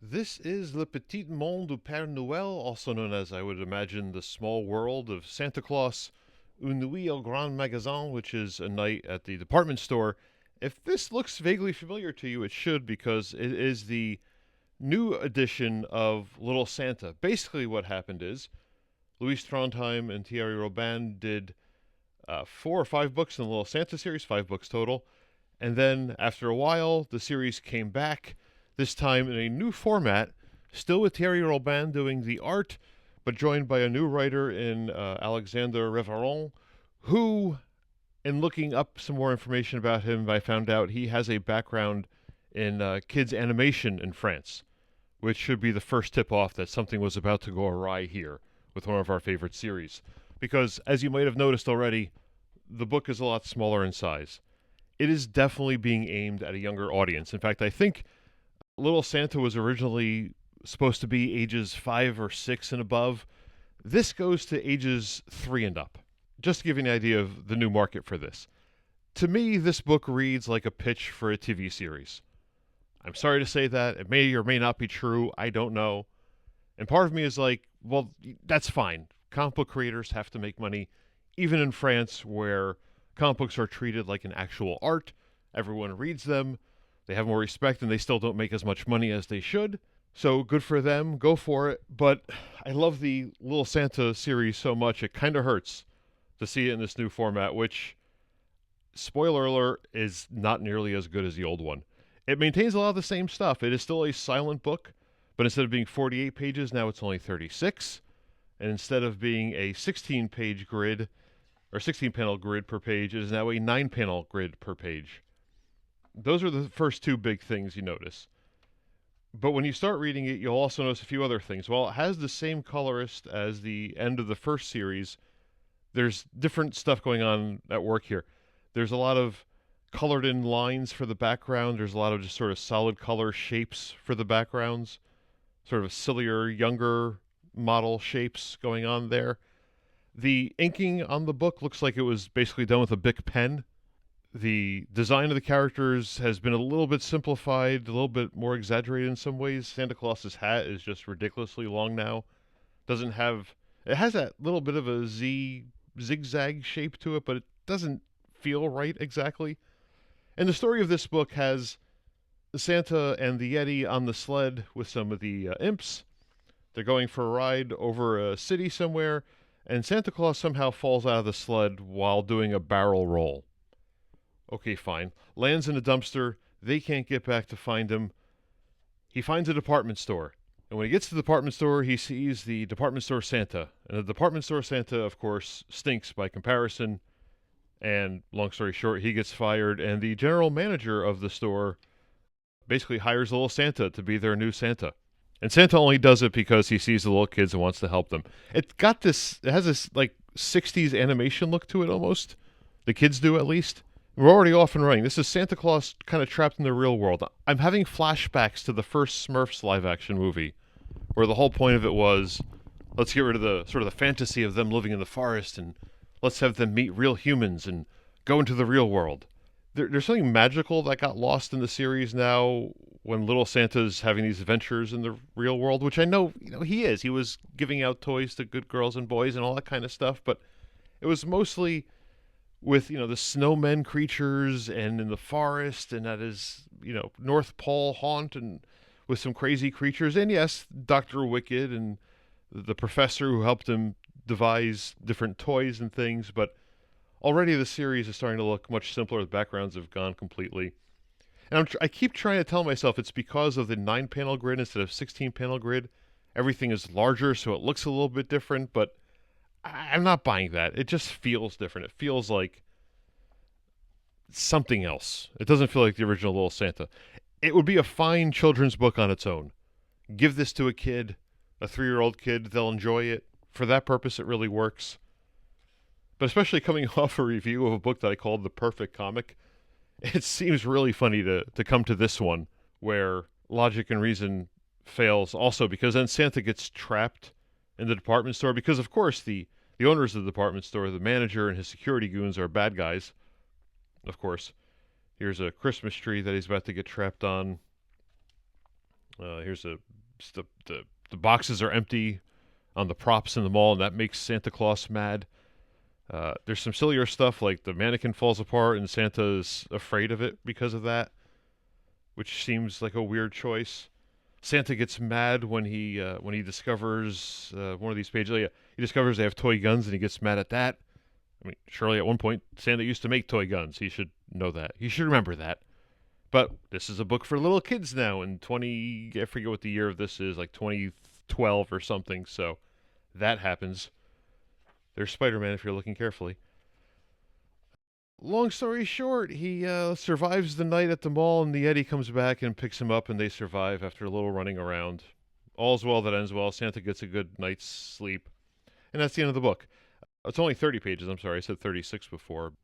This is Le Petit Monde du Père Noël, also known as, I would imagine, the small world of Santa Claus, Une nuit au grand magasin, which is a night at the department store. If this looks vaguely familiar to you, it should, because it is the new edition of Little Santa. Basically, what happened is Louis Trondheim and Thierry Robin did 4 or 5 books in the Little Santa series, 5 books total. And then, after a while, the series came back, this time in a new format, still with Thierry Robin doing the art, but joined by a new writer in Alexander Reveron, who, in looking up some more information about him, I found out he has a background in kids' animation in France, which should be the first tip off that something was about to go awry here with one of our favorite series. Because, as you might have noticed already, the book is a lot smaller in size. It is definitely being aimed at a younger audience. In fact, I think Little Santa was originally supposed to be ages 5 or 6 and above. This goes to ages 3 and up. Just to give you an idea of the new market for this. To me, this book reads like a pitch for a TV series. I'm sorry to say that. It may or may not be true. I don't know. And part of me is like, well, that's fine. Comic book creators have to make money, even in France, where comic books are treated like an actual art. Everyone reads them. They have more respect, and they still don't make as much money as they should. So good for them. Go for it. But I love the Little Santa series so much, it kind of hurts to see it in this new format, which, spoiler alert, is not nearly as good as the old one. It maintains a lot of the same stuff. It is still a silent book, but instead of being 48 pages, now it's only 36. And instead of being a 16-page grid, or 16-panel grid per page, it is now a 9-panel grid per page. Those are the first two big things you notice. But when you start reading it, you'll also notice a few other things. While it has the same colorist as the end of the first series, there's different stuff going on at work here. There's a lot of colored in lines for the background. There's a lot of just sort of solid color shapes for the backgrounds, sort of sillier, younger model shapes going on there. The inking on the book looks like it was basically done with a Bic pen. The design of the characters has been a little bit simplified, a little bit more exaggerated in some ways. Santa Claus's hat is just ridiculously long now. Doesn't have It has that little bit of a zigzag shape to it, but it doesn't feel right exactly. And the story of this book has Santa and the Yeti on the sled with some of the imps. They're going for a ride over a city somewhere, and Santa Claus somehow falls out of the sled while doing a barrel roll. Okay, fine. Lands in a dumpster. They can't get back to find him. He finds a department store. And when he gets to the department store, he sees the department store Santa. And the department store Santa, of course, stinks by comparison. And long story short, he gets fired. And the general manager of the store basically hires Little Santa to be their new Santa. And Santa only does it because he sees the little kids and wants to help them. It has this like 60s animation look to it almost. The kids do, at least. We're already off and running. This is Santa Claus kind of trapped in the real world. I'm having flashbacks to the first Smurfs live-action movie, where the whole point of it was, let's get rid of the sort of the fantasy of them living in the forest, and let's have them meet real humans and go into the real world. There's something magical that got lost in the series now when Little Santa's having these adventures in the real world, which I know, he is. He was giving out toys to good girls and boys and all that kind of stuff, but it was mostly with, the snowmen creatures and in the forest and at his, North Pole haunt and with some crazy creatures. And yes, Dr. Wicked and the professor who helped him devise different toys and things. But already the series is starting to look much simpler. The backgrounds have gone completely. And I keep trying to tell myself it's because of the 9-panel grid instead of 16-panel grid. Everything is larger, so it looks a little bit different, but I'm not buying that. It just feels different. It feels like something else. It doesn't feel like the original Little Santa. It would be a fine children's book on its own. Give this to a kid, a 3-year-old kid, they'll enjoy it. For that purpose, it really works. But especially coming off a review of a book that I called The Perfect Comic, it seems really funny to come to this one where logic and reason fails also, because then Santa gets trapped in the department store because, of course, the owners of the department store, the manager and his security goons, are bad guys. Of course, here's a Christmas tree that he's about to get trapped on. Here's the boxes are empty on the props in the mall, and that makes Santa Claus mad. There's some sillier stuff like the mannequin falls apart and Santa's afraid of it because of that, which seems like a weird choice. Santa gets mad when he discovers one of these pages. Oh, yeah, he discovers they have toy guns and he gets mad at that. I mean, surely at one point Santa used to make toy guns. He should know that. He should remember that. But this is a book for little kids now, and I forget what the year of this is, like 2012 or something. So that happens. There's Spider-Man if you're looking carefully. Long story short, he survives the night at the mall, and the Yeti comes back and picks him up, and they survive after a little running around. All's well that ends well. Santa gets a good night's sleep, and that's the end of the book. It's only 30 pages. I'm sorry, I said 36 before.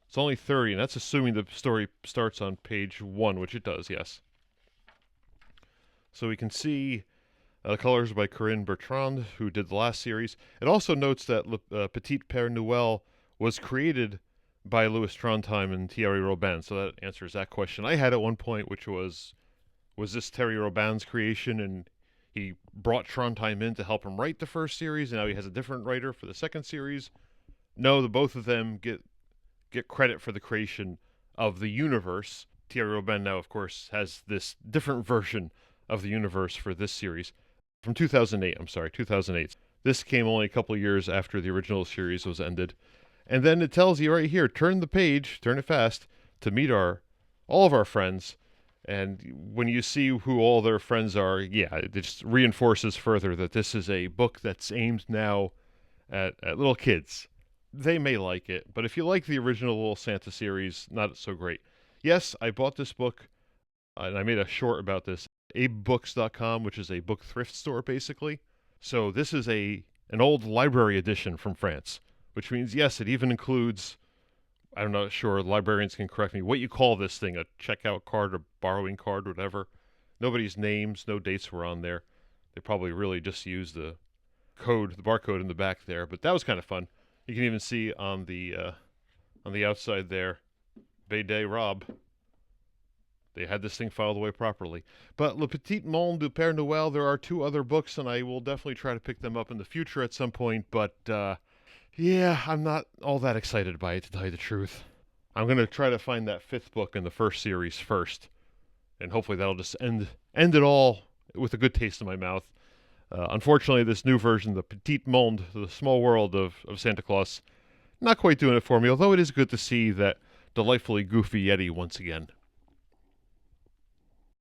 It's only 30, and that's assuming the story starts on page 1, which it does, yes. So we can see colors by Corinne Bertrand, who did the last series. It also notes that Petit, Pere, Noel was created by Louis Trondheim and Thierry Robin, so that answers that question I had at one point, which was this Thierry Robin's creation, and he brought Trondheim in to help him write the first series, and now he has a different writer for the second series? No, the both of them get credit for the creation of the universe. Thierry Robin now, of course, has this different version of the universe for this series. From 2008, 2008. This came only a couple of years after the original series was ended. And then it tells you right here, turn the page, turn it fast, to meet all of our friends. And when you see who all their friends are, yeah, it just reinforces further that this is a book that's aimed now at little kids. They may like it, but if you like the original Little Santa series, not so great. Yes, I bought this book, and I made a short about this, abebooks.com, which is a book thrift store, basically. So this is an old library edition from France, which means, yes, it even includes, I'm not sure, librarians can correct me, what you call this thing, a checkout card or borrowing card, whatever. Nobody's names, no dates were on there. They probably really just used the barcode in the back there, but that was kind of fun. You can even see on the outside there, Bédé Rob. They had this thing filed away properly. But Le Petit Monde du Père Noël, there are 2 other books, and I will definitely try to pick them up in the future at some point. But yeah, I'm not all that excited by it, to tell you the truth. I'm going to try to find that 5th book in the first series first, and hopefully that'll just end it all with a good taste in my mouth. Unfortunately, this new version, the Petit Monde, the small world of Santa Claus, not quite doing it for me, although it is good to see that delightfully goofy Yeti once again.